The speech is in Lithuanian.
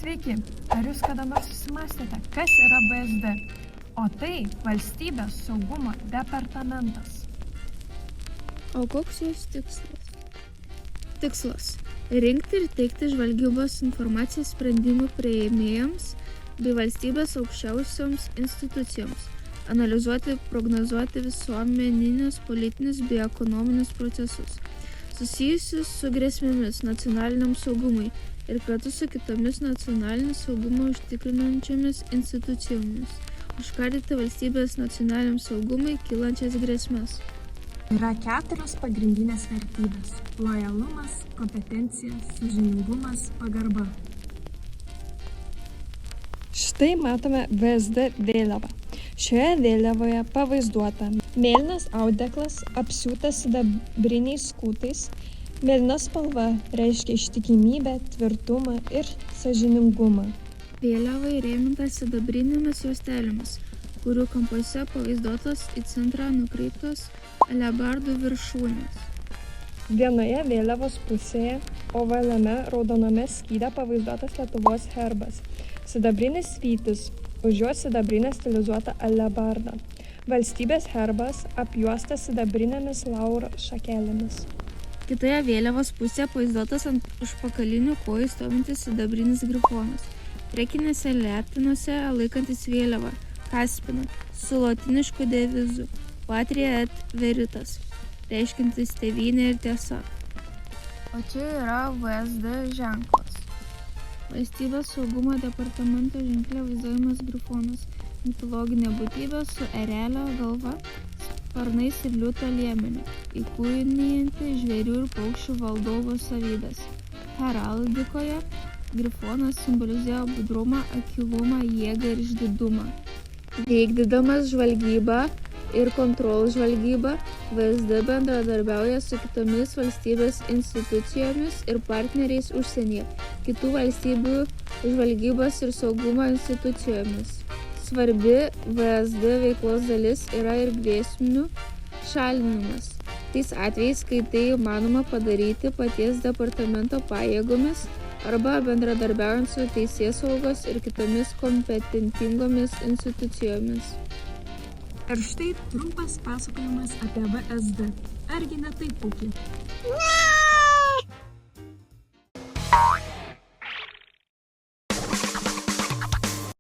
Sveiki, ar jūs kada nors susimastėte, kas yra VSD? O tai Valstybės saugumo departamentas. O koks jos tikslas? Tikslas – rinkti ir teikti žvalgybos informaciją sprendimų priėmėjams bei valstybės aukščiausioms institucijoms, analizuoti, prognozuoti visuomeninius, politinius bei ekonominius procesus, susijusius su grėsmėmis nacionaliniam saugumui ir kartu su kitomis nacionalinį saugumą užtikrinančiomis institucijomis, užkardyti valstybės nacionaliniam saugumui kylančias grėsmes. Yra 4 pagrindinės vertybės – lojalumas, kompetencija, sąžiningumas, pagarba. Štai matome VSD vėliavą. Šioje vėliavoje pavaizduota mėlynas audeklas apsiūtas sidabriniais skūtais. Mėlyna spalva reiškia ištikimybę, tvirtumą ir sąžiningumą. Vėliava įrėminta sidabrinėmis juostelėmis, kurių kampuose pavaizduotos į centrą nukreiptos alebardų viršūnės. Vienoje vėliavos pusėje ovaliame raudoname skyde pavaizduotas Lietuvos herbas. Sidabrinis vytis, už jo sidabrinė stilizuota alebarda. Valstybės herbas apjuostas sidabrinėmis lauro šakelėmis. Kitoje vėliavos pusėje pavaizduotas ant užpakalinių kojų stovintis sidabrinis grifonas. Priekinėse letenose laikantis vėliavą Kaspina su lotynišku devizu Patria et Veritas, reiškiantis tėvynė ir tiesa. O čia yra VSD ženklas. Valstybės saugumo departamento ženkle vaizduojamas grifonas, mitologinė būtybė su erelio galva, sparnais ir liūto liemeniu, įkūnijanti žvėrių ir paukščių valdovo savybes. Heraldikoje grifonas simbolizuoja budrumą, akylumą, jėgą ir išdidumą. Vykdydamas žvalgybą ir kontrolžvalgybą, VSD bendradarbiauja su kitomis valstybės institucijomis ir partneriais užsienyje, kitų valstybių žvalgybos ir saugumo institucijomis. Svarbi VSD veiklos dalis yra ir grėsmių šalinimas. Tais atvejais, kai tai įmanoma padaryti paties departamento pajėgomis arba bendradarbiaujant su teisėsaugos ir kitomis kompetentingomis institucijomis. Ir štai trumpas pasakojimas apie VSD. Argi ne taip, Puki?